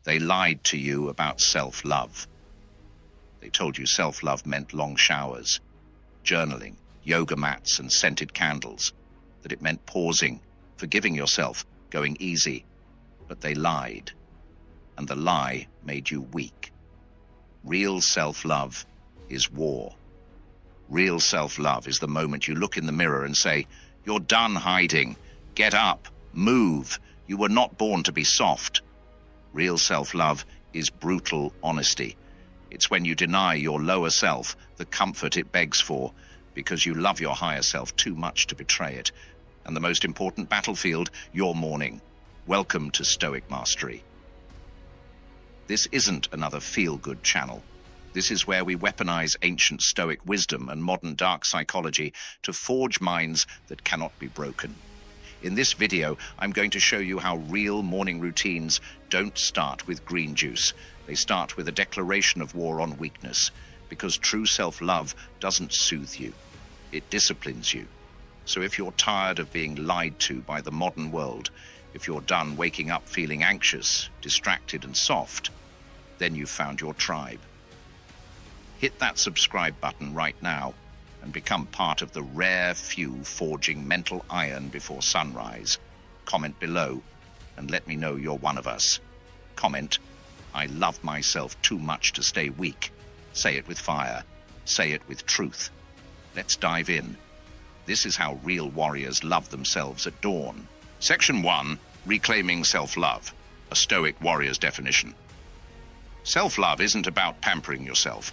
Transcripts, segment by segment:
They lied to you about self-love. They told you self-love meant long showers, journaling, yoga mats, and scented candles, that it meant pausing, forgiving yourself, going easy. But they lied, and the lie made you weak. Real self-love is war. Real self-love is the moment you look in the mirror and say, "You're done hiding. Get up. Move. You were not born to be soft." Real self-love is brutal honesty. It's when you deny your lower self the comfort it begs for, because you love your higher self too much to betray it. And the most important battlefield, your morning. Welcome to Stoic Mastery. This isn't another feel-good channel. This is where we weaponize ancient Stoic wisdom and modern dark psychology to forge minds that cannot be broken. In this video, I'm going to show you how real morning routines don't start with green juice. They start with a declaration of war on weakness, because true self-love doesn't soothe you. It disciplines you. So if you're tired of being lied to by the modern world, if you're done waking up feeling anxious, distracted, and soft, then you've found your tribe. Hit that subscribe button right now and become part of the rare few forging mental iron before sunrise. Comment below and let me know you're one of us. Comment, "I love myself too much to stay weak." Say it with fire. Say it with truth. Let's dive in. This is how real warriors love themselves at dawn. Section 1, Reclaiming Self-Love, a Stoic warrior's definition. Self-love isn't about pampering yourself.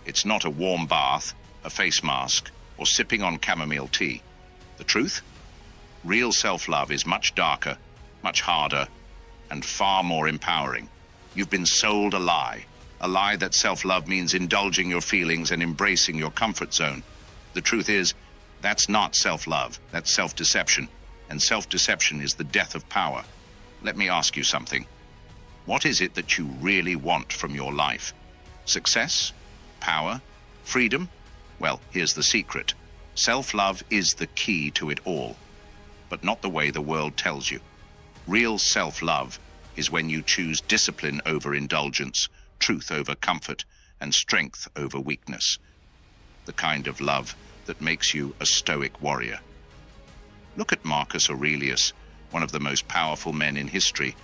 It's not a warm bath, a face mask, or sipping on chamomile tea. The truth? Real self-love is much darker, much harder, and far more empowering. You've been sold a lie that self-love means indulging your feelings and embracing your comfort zone. The truth is, that's not self-love, that's self-deception, and self-deception is the death of power. Let me ask you something. What is it that you really want from your life? Success? Power? Freedom? Well, here's the secret. Self-love is the key to it all, but not the way the world tells you. Real self-love is when you choose discipline over indulgence, truth over comfort, and strength over weakness. The kind of love that makes you a Stoic warrior. Look at Marcus Aurelius, one of the most powerful men in history.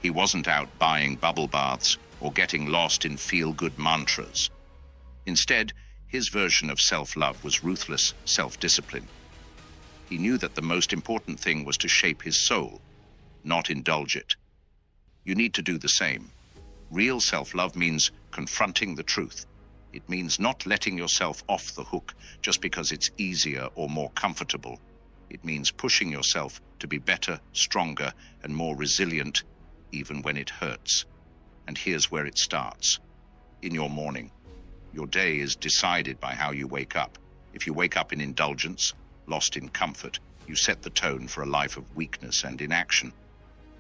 He wasn't out buying bubble baths or getting lost in feel-good mantras. Instead, his version of self-love was ruthless self-discipline. He knew that the most important thing was to shape his soul, not indulge it. You need to do the same. Real self-love means confronting the truth. It means not letting yourself off the hook just because it's easier or more comfortable. It means pushing yourself to be better, stronger, and more resilient, even when it hurts. And here's where it starts. In your morning. Your day is decided by how you wake up. If you wake up in indulgence, lost in comfort, you set the tone for a life of weakness and inaction.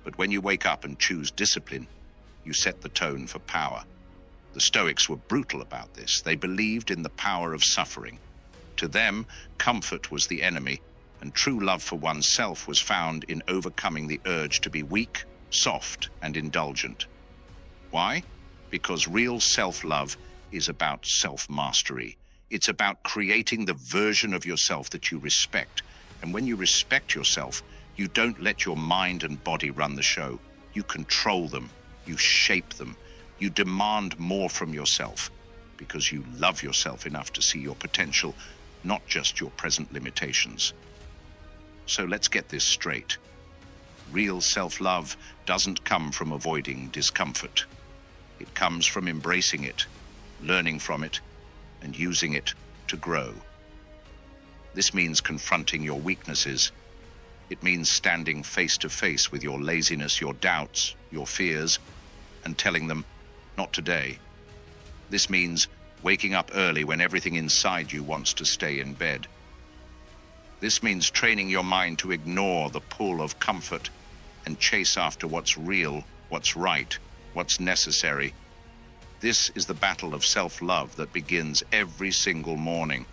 But when you wake up and choose discipline, you set the tone for power. The Stoics were brutal about this. They believed in the power of suffering. To them, comfort was the enemy, and true love for oneself was found in overcoming the urge to be weak, soft, and indulgent. Why? Because real self-love is about self-mastery. It's about creating the version of yourself that you respect. And when you respect yourself, you don't let your mind and body run the show. You control them. You shape them. You demand more from yourself because you love yourself enough to see your potential, not just your present limitations. So let's get this straight. Real self-love doesn't come from avoiding discomfort. It comes from embracing it, learning from it, and using it to grow. This means confronting your weaknesses. It means standing face to face with your laziness, your doubts, your fears, and telling them, "Not today." This means waking up early when everything inside you wants to stay in bed. This means training your mind to ignore the pull of comfort and chase after what's real, what's right, what's necessary. This is the battle of self-love that begins every single morning.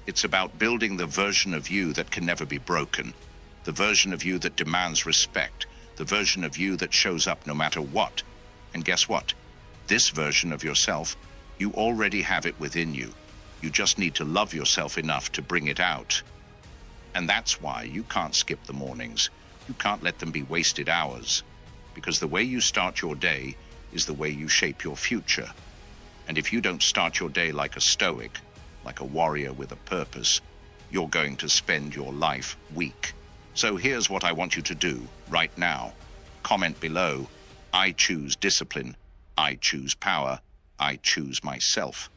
It's about building the version of you that can never be broken, the version of you that demands respect, the version of you that shows up no matter what, And guess what? This version of yourself, you already have it within you. You just need to love yourself enough to bring it out. And that's why you can't skip the mornings. You can't let them be wasted hours. Because the way you start your day is the way you shape your future. And if you don't start your day like a Stoic, like a warrior with a purpose, you're going to spend your life weak. So here's what I want you to do right now. Comment below, I choose discipline, I choose power, I choose myself.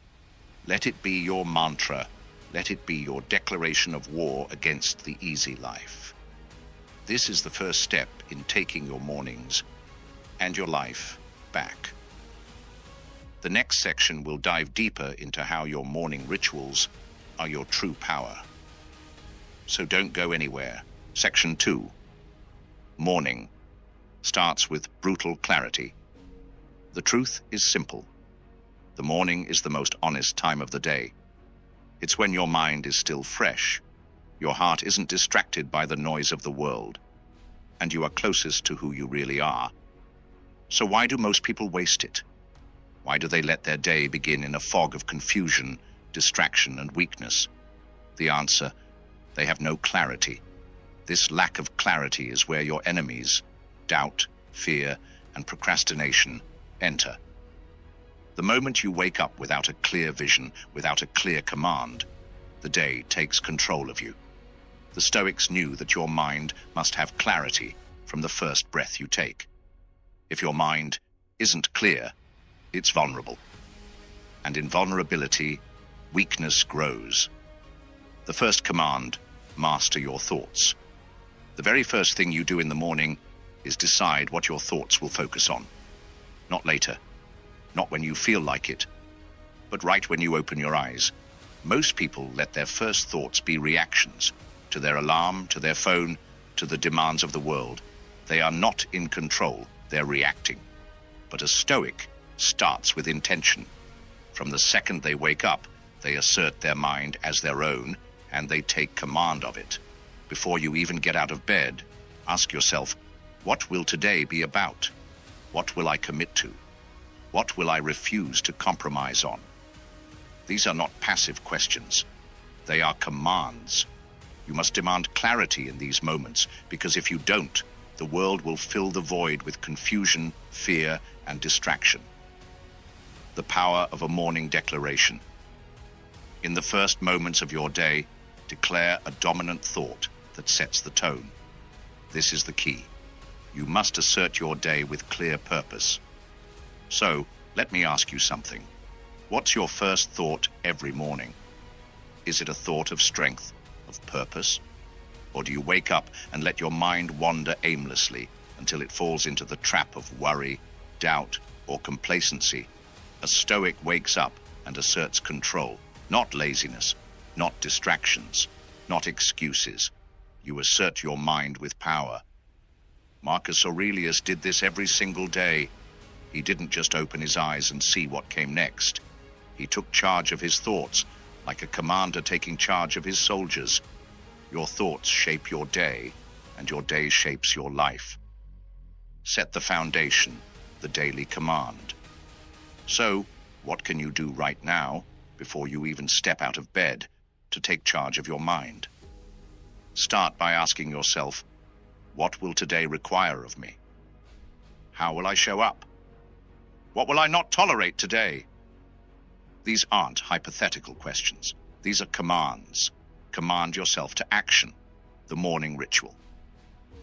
Let it be your mantra. Let it be your declaration of war against the easy life. This is the first step in taking your mornings and your life back. The next section will dive deeper into how your morning rituals are your true power. So don't go anywhere. Section 2. Morning starts with brutal clarity. The truth is simple. The morning is the most honest time of the day. It's when your mind is still fresh, your heart isn't distracted by the noise of the world, and you are closest to who you really are. So why do most people waste it? Why do they let their day begin in a fog of confusion, distraction, and weakness? The answer: they have no clarity. This lack of clarity is where your enemies, doubt, fear, and procrastination, enter. The moment you wake up without a clear vision, without a clear command, the day takes control of you. The Stoics knew that your mind must have clarity from the first breath you take. If your mind isn't clear, it's vulnerable. And in vulnerability, weakness grows. The first command: master your thoughts. The very first thing you do in the morning is decide what your thoughts will focus on. Not later, not when you feel like it, but right when you open your eyes. Most people let their first thoughts be reactions to their alarm, to their phone, to the demands of the world. They are not in control, they're reacting. But a Stoic starts with intention. From the second they wake up, they assert their mind as their own, and they take command of it. Before you even get out of bed, ask yourself, what will today be about? What will I commit to? What will I refuse to compromise on? These are not passive questions. They are commands. You must demand clarity in these moments, because if you don't, the world will fill the void with confusion, fear, and distraction. The power of a morning declaration. In the first moments of your day, declare a dominant thought that sets the tone. This is the key. You must assert your day with clear purpose. So, let me ask you something. What's your first thought every morning? Is it a thought of strength, of purpose? Or do you wake up and let your mind wander aimlessly until it falls into the trap of worry, doubt, or complacency? A Stoic wakes up and asserts control, not laziness, not distractions, not excuses. You assert your mind with power. Marcus Aurelius did this every single day. He didn't just open his eyes and see what came next. He took charge of his thoughts, like a commander taking charge of his soldiers. Your thoughts shape your day, and your day shapes your life. Set the foundation, the daily command. So, what can you do right now, before you even step out of bed, to take charge of your mind? Start by asking yourself, what will today require of me? How will I show up? What will I not tolerate today? These aren't hypothetical questions. These are commands. Command yourself to action. The morning ritual.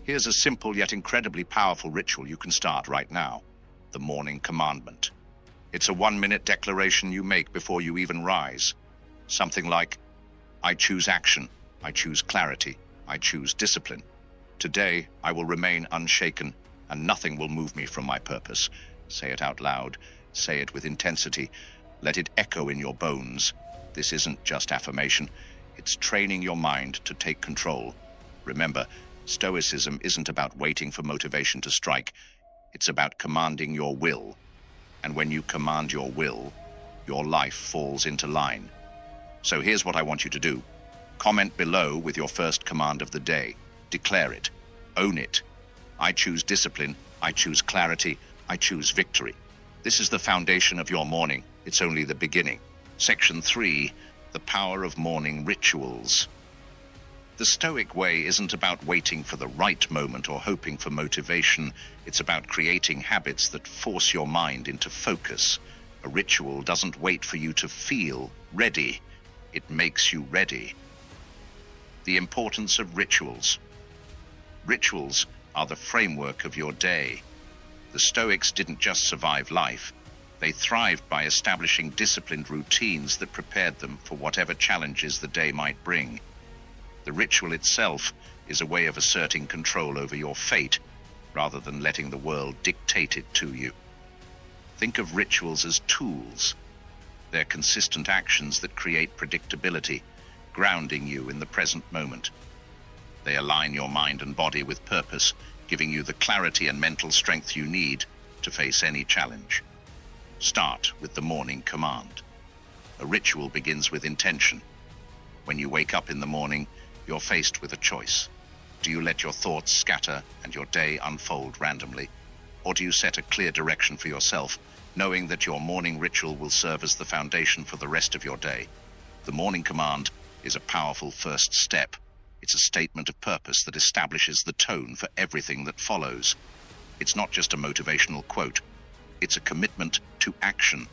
Here's a simple yet incredibly powerful ritual you can start right now. The morning commandment. It's a 1-minute declaration you make before you even rise. Something like, I choose action. I choose clarity. I choose discipline. Today, I will remain unshaken, and nothing will move me from my purpose. Say it out loud. Say it with intensity. Let it echo in your bones. This isn't just affirmation. It's training your mind to take control. Remember, Stoicism isn't about waiting for motivation to strike. It's about commanding your will. And when you command your will, your life falls into line. So here's what I want you to do. Comment below with your first command of the day. Declare it. Own it. I choose discipline. I choose clarity. I choose victory. This is the foundation of your morning. It's only the beginning. Section 3, the power of morning rituals. The Stoic way isn't about waiting for the right moment or hoping for motivation. It's about creating habits that force your mind into focus. A ritual doesn't wait for you to feel ready. It makes you ready. The importance of rituals. Rituals are the framework of your day. The Stoics didn't just survive life. They thrived by establishing disciplined routines that prepared them for whatever challenges the day might bring. The ritual itself is a way of asserting control over your fate, rather than letting the world dictate it to you. Think of rituals as tools. They're consistent actions that create predictability, grounding you in the present moment. They align your mind and body with purpose, giving you the clarity and mental strength you need to face any challenge. Start with the morning command. A ritual begins with intention. When you wake up in the morning, you're faced with a choice. Do you let your thoughts scatter and your day unfold randomly? Or do you set a clear direction for yourself, knowing that your morning ritual will serve as the foundation for the rest of your day? The morning command is a powerful first step. It's a statement of purpose that establishes the tone for everything that follows. It's not just a motivational quote. It's a commitment to action.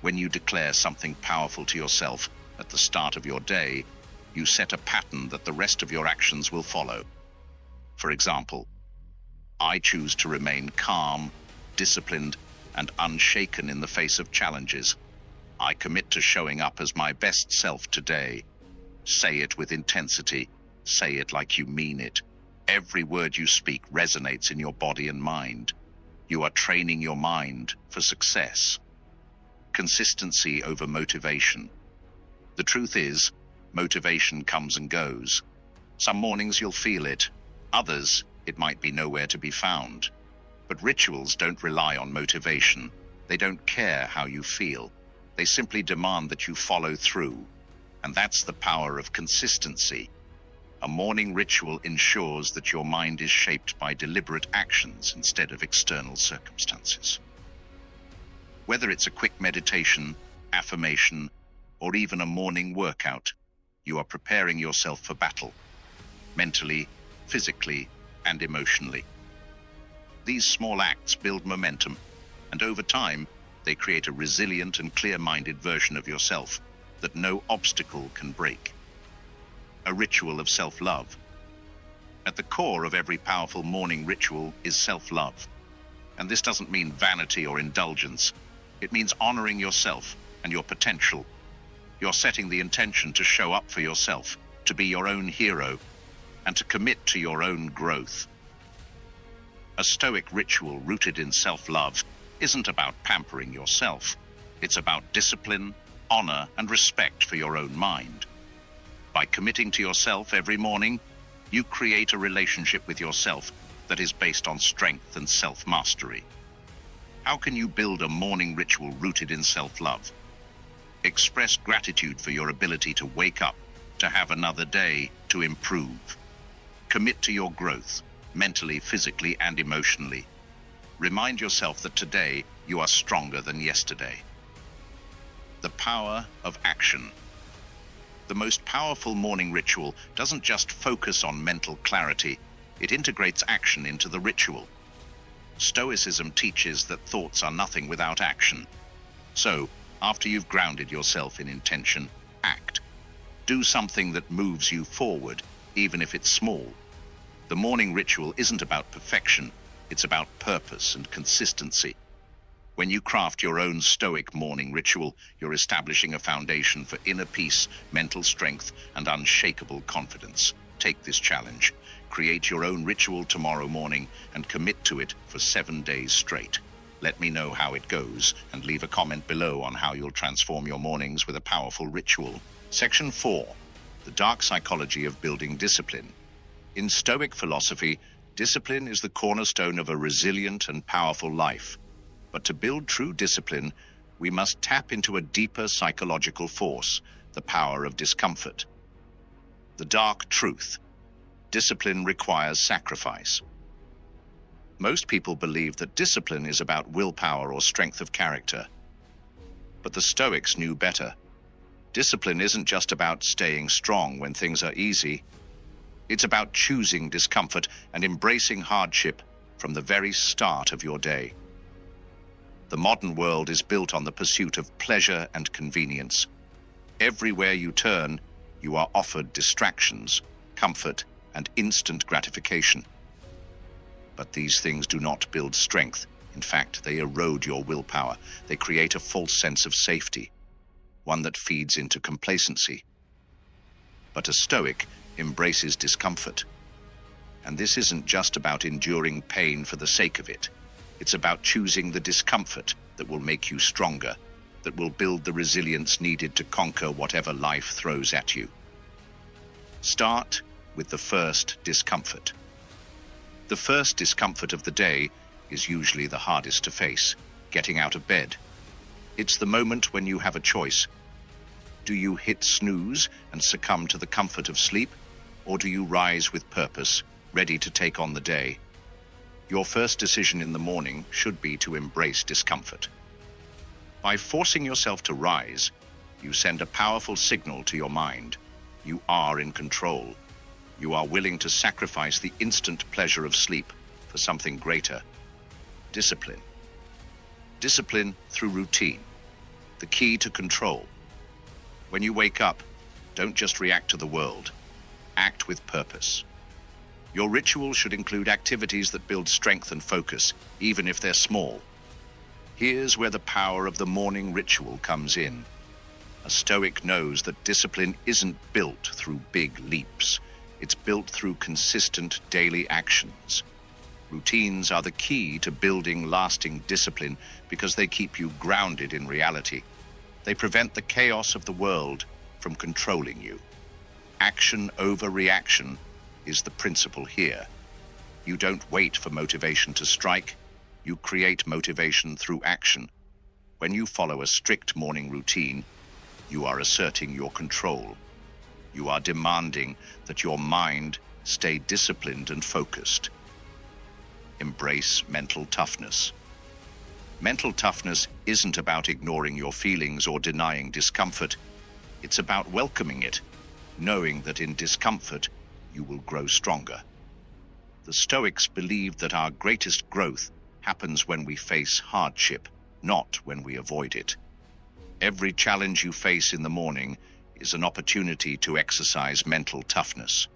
When you declare something powerful to yourself at the start of your day, you set a pattern that the rest of your actions will follow. For example, I choose to remain calm, disciplined, and unshaken in the face of challenges. I commit to showing up as my best self today. Say it with intensity. Say it like you mean it. Every word you speak resonates in your body and mind. You are training your mind for success. Consistency over motivation. The truth is, motivation comes and goes. Some mornings you'll feel it. Others, it might be nowhere to be found. But rituals don't rely on motivation. They don't care how you feel. They simply demand that you follow through. And that's the power of consistency. A morning ritual ensures that your mind is shaped by deliberate actions instead of external circumstances. Whether it's a quick meditation, affirmation, or even a morning workout, you are preparing yourself for battle, mentally, physically, and emotionally. These small acts build momentum, and over time, they create a resilient and clear-minded version of yourself that no obstacle can break. A ritual of self-love. At the core of every powerful morning ritual is self-love. And this doesn't mean vanity or indulgence. It means honoring yourself and your potential. You're setting the intention to show up for yourself, to be your own hero, and to commit to your own growth. A Stoic ritual rooted in self-love isn't about pampering yourself. It's about discipline, honor, and respect for your own mind. By committing to yourself every morning, you create a relationship with yourself that is based on strength and self-mastery. How can you build a morning ritual rooted in self-love? Express gratitude for your ability to wake up, to have another day, to improve. Commit to your growth, mentally, physically, and emotionally. Remind yourself that today you are stronger than yesterday. The power of action. The most powerful morning ritual doesn't just focus on mental clarity, it integrates action into the ritual. Stoicism teaches that thoughts are nothing without action. So, after you've grounded yourself in intention, act. Do something that moves you forward, even if it's small. The morning ritual isn't about perfection, it's about purpose and consistency. When you craft your own Stoic morning ritual, you're establishing a foundation for inner peace, mental strength, and unshakable confidence. Take this challenge. Create your own ritual tomorrow morning and commit to it for 7 days straight. Let me know how it goes and leave a comment below on how you'll transform your mornings with a powerful ritual. Section 4. The dark psychology of building discipline. In Stoic philosophy, discipline is the cornerstone of a resilient and powerful life. But to build true discipline, we must tap into a deeper psychological force, the power of discomfort. The dark truth. Discipline requires sacrifice. Most people believe that discipline is about willpower or strength of character. But the Stoics knew better. Discipline isn't just about staying strong when things are easy. It's about choosing discomfort and embracing hardship from the very start of your day. The modern world is built on the pursuit of pleasure and convenience. Everywhere you turn, you are offered distractions, comfort, and instant gratification. But these things do not build strength. In fact, they erode your willpower. They create a false sense of safety, one that feeds into complacency. But a Stoic embraces discomfort. And this isn't just about enduring pain for the sake of it. It's about choosing the discomfort that will make you stronger, that will build the resilience needed to conquer whatever life throws at you. Start with the first discomfort. The first discomfort of the day is usually the hardest to face, getting out of bed. It's the moment when you have a choice. Do you hit snooze and succumb to the comfort of sleep, or do you rise with purpose, ready to take on the day? Your first decision in the morning should be to embrace discomfort. By forcing yourself to rise, you send a powerful signal to your mind. You are in control. You are willing to sacrifice the instant pleasure of sleep for something greater. Discipline. Discipline through routine. The key to control. When you wake up, don't just react to the world. Act with purpose. Your ritual should include activities that build strength and focus, even if they're small. Here's where the power of the morning ritual comes in. A Stoic knows that discipline isn't built through big leaps. It's built through consistent daily actions. Routines are the key to building lasting discipline because they keep you grounded in reality. They prevent the chaos of the world from controlling you. Action over reaction is the principle here. You don't wait for motivation to strike. You create motivation through action. When you follow a strict morning routine, you are asserting your control. You are demanding that your mind stay disciplined and focused. Embrace mental toughness. Mental toughness isn't about ignoring your feelings or denying discomfort. It's about welcoming it, knowing that in discomfort, you will grow stronger. The Stoics believed that our greatest growth happens when we face hardship, not when we avoid it. Every challenge you face in the morning is an opportunity to exercise mental toughness.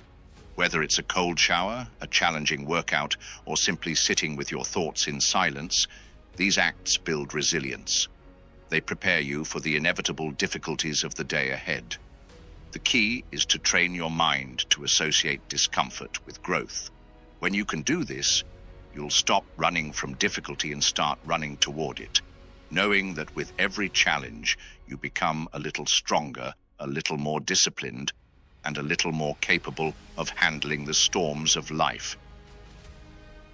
Whether it's a cold shower, a challenging workout, or simply sitting with your thoughts in silence, these acts build resilience. They prepare you for the inevitable difficulties of the day ahead. The key is to train your mind to associate discomfort with growth. When you can do this, you'll stop running from difficulty and start running toward it, knowing that with every challenge, you become a little stronger, a little more disciplined, and a little more capable of handling the storms of life.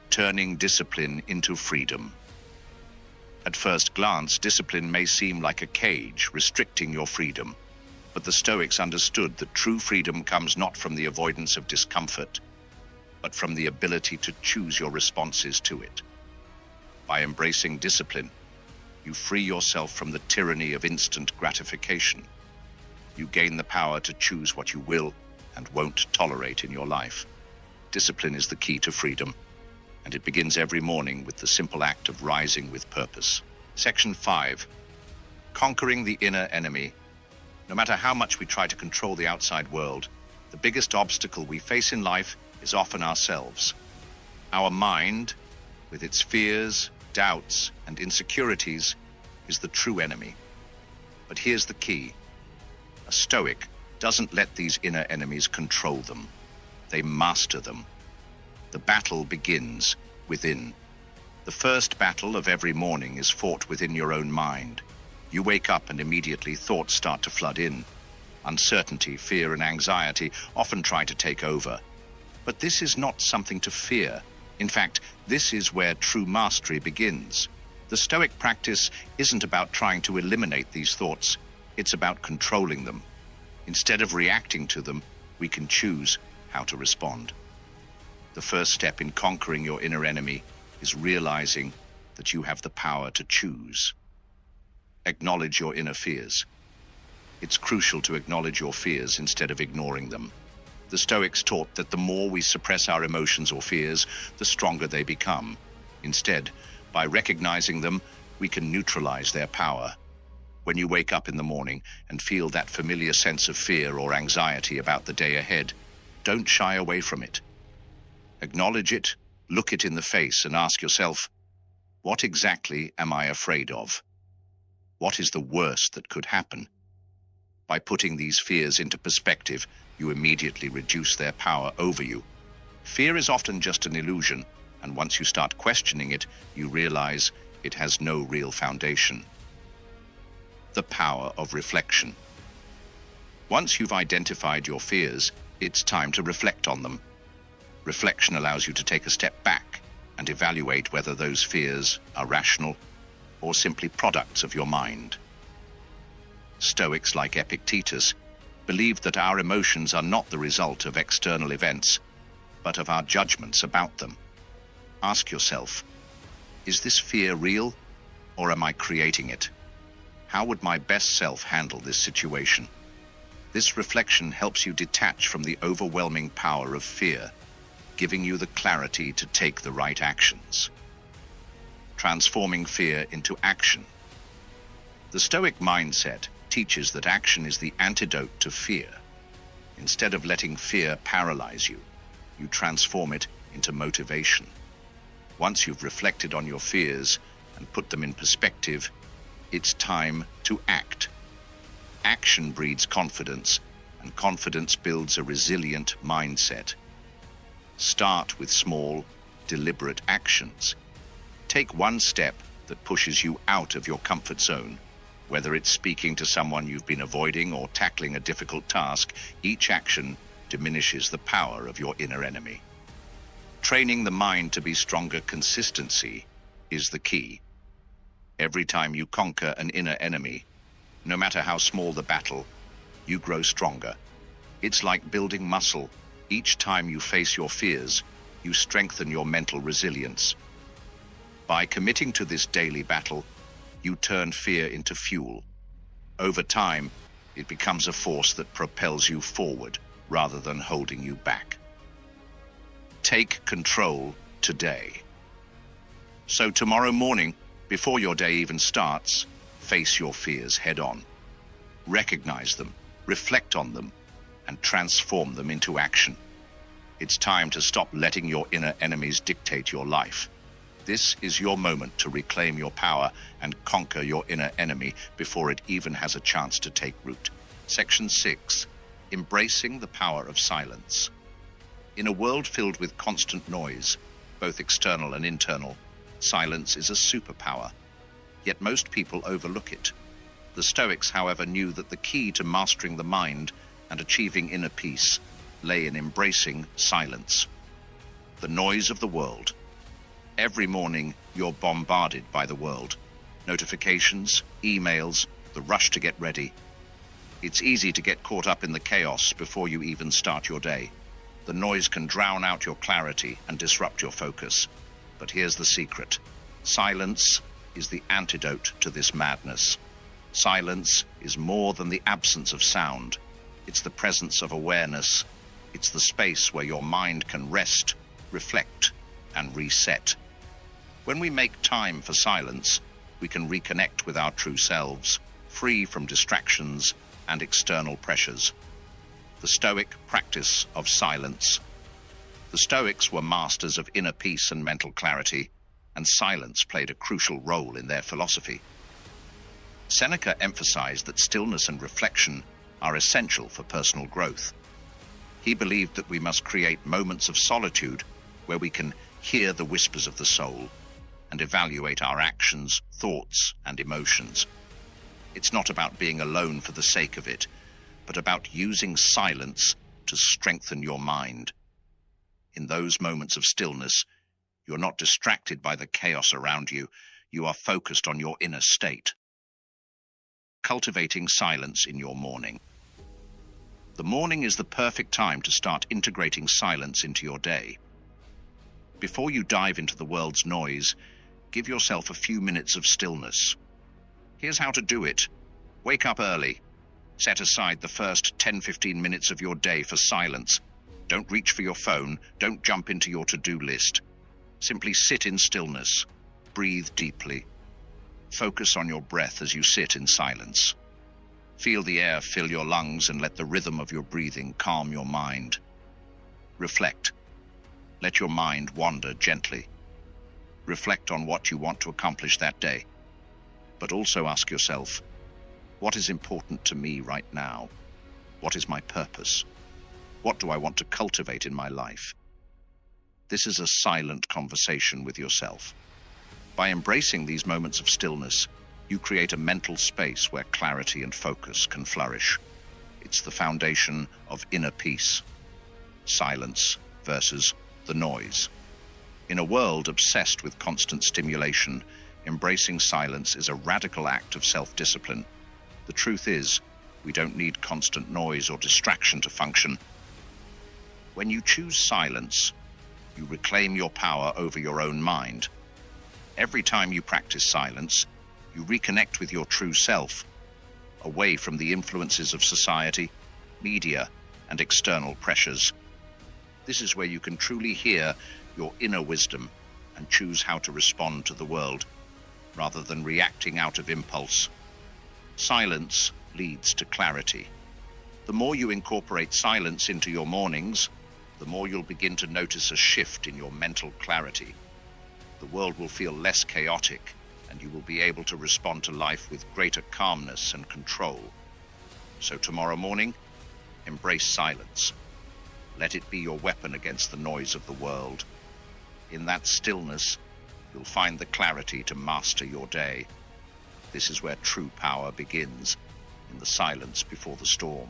Turning discipline into freedom. At first glance, discipline may seem like a cage restricting your freedom, but the Stoics understood that true freedom comes not from the avoidance of discomfort, but from the ability to choose your responses to it. By embracing discipline, you free yourself from the tyranny of instant gratification. You gain the power to choose what you will and won't tolerate in your life. Discipline is the key to freedom, and it begins every morning with the simple act of rising with purpose. Section 5. Conquering the inner enemy. No matter how much we try to control the outside world, the biggest obstacle we face in life is often ourselves. Our mind, with its fears, doubts, and insecurities, is the true enemy. But here's the key. A Stoic doesn't let these inner enemies control them. They master them. The battle begins within. The first battle of every morning is fought within your own mind. You wake up and immediately thoughts start to flood in. Uncertainty, fear, and anxiety often try to take over. But this is not something to fear. In fact, this is where true mastery begins. The Stoic practice isn't about trying to eliminate these thoughts. It's about controlling them. Instead of reacting to them, we can choose how to respond. The first step in conquering your inner enemy is realizing that you have the power to choose. Acknowledge your inner fears. It's crucial to acknowledge your fears instead of ignoring them. The Stoics taught that the more we suppress our emotions or fears, the stronger they become. Instead, by recognizing them, we can neutralize their power. When you wake up in the morning and feel that familiar sense of fear or anxiety about the day ahead, don't shy away from it. Acknowledge it, look it in the face, and ask yourself, what exactly am I afraid of? What is the worst that could happen? By putting these fears into perspective, you immediately reduce their power over you. Fear is often just an illusion, and once you start questioning it, you realize it has no real foundation. The power of reflection. Once you've identified your fears, it's time to reflect on them. Reflection allows you to take a step back and evaluate whether those fears are rational or simply products of your mind. Stoics like Epictetus believed that our emotions are not the result of external events, but of our judgments about them. Ask yourself, is this fear real, or am I creating it? How would my best self handle this situation? This reflection helps you detach from the overwhelming power of fear, giving you the clarity to take the right actions. Transforming fear into action. The Stoic mindset teaches that action is the antidote to fear. Instead of letting fear paralyze you, you transform it into motivation. Once you've reflected on your fears and put them in perspective, it's time to act. Action breeds confidence, and confidence builds a resilient mindset. Start with small, deliberate actions. Take one step that pushes you out of your comfort zone. Whether it's speaking to someone you've been avoiding or tackling a difficult task, each action diminishes the power of your inner enemy. Training the mind to be stronger. Consistency is the key. Every time you conquer an inner enemy, no matter how small the battle, you grow stronger. It's like building muscle. Each time you face your fears, you strengthen your mental resilience. By committing to this daily battle, you turn fear into fuel. Over time, it becomes a force that propels you forward rather than holding you back. Take control today. So tomorrow morning, before your day even starts, face your fears head on. Recognize them, reflect on them, and transform them into action. It's time to stop letting your inner enemies dictate your life. This is your moment to reclaim your power and conquer your inner enemy before it even has a chance to take root. Section 6. Embracing the power of silence. In a world filled with constant noise, both external and internal, silence is a superpower. Yet most people overlook it. The Stoics, however, knew that the key to mastering the mind and achieving inner peace lay in embracing silence. The noise of the world. Every morning, you're bombarded by the world. Notifications, emails, the rush to get ready. It's easy to get caught up in the chaos before you even start your day. The noise can drown out your clarity and disrupt your focus. But here's the secret. Silence is the antidote to this madness. Silence is more than the absence of sound. It's the presence of awareness. It's the space where your mind can rest, reflect, and reset. When we make time for silence, we can reconnect with our true selves, free from distractions and external pressures. The Stoic practice of silence. The Stoics were masters of inner peace and mental clarity, and silence played a crucial role in their philosophy. Seneca emphasized that stillness and reflection are essential for personal growth. He believed that we must create moments of solitude where we can hear the whispers of the soul and evaluate our actions, thoughts, and emotions. It's not about being alone for the sake of it, but about using silence to strengthen your mind. In those moments of stillness, you're not distracted by the chaos around you. You are focused on your inner state. Cultivating silence in your morning. The morning is the perfect time to start integrating silence into your day. Before you dive into the world's noise, give yourself a few minutes of stillness. Here's how to do it. Wake up early. Set aside the first 10-15 minutes of your day for silence. Don't reach for your phone. Don't jump into your to-do list. Simply sit in stillness. Breathe deeply. Focus on your breath as you sit in silence. Feel the air fill your lungs and let the rhythm of your breathing calm your mind. Reflect. Let your mind wander gently. Reflect on what you want to accomplish that day. But also ask yourself, what is important to me right now? What is my purpose? What do I want to cultivate in my life? This is a silent conversation with yourself. By embracing these moments of stillness, you create a mental space where clarity and focus can flourish. It's the foundation of inner peace. Silence versus the noise. In a world obsessed with constant stimulation, embracing silence is a radical act of self-discipline. The truth is, we don't need constant noise or distraction to function. When you choose silence, you reclaim your power over your own mind. Every time you practice silence, you reconnect with your true self, away from the influences of society, media, and external pressures. This is where you can truly hear your inner wisdom and choose how to respond to the world, rather than reacting out of impulse. Silence leads to clarity. The more you incorporate silence into your mornings, the more you'll begin to notice a shift in your mental clarity. The world will feel less chaotic, and you will be able to respond to life with greater calmness and control. So tomorrow morning, embrace silence. Let it be your weapon against the noise of the world. In that stillness, you'll find the clarity to master your day. This is where true power begins, in the silence before the storm.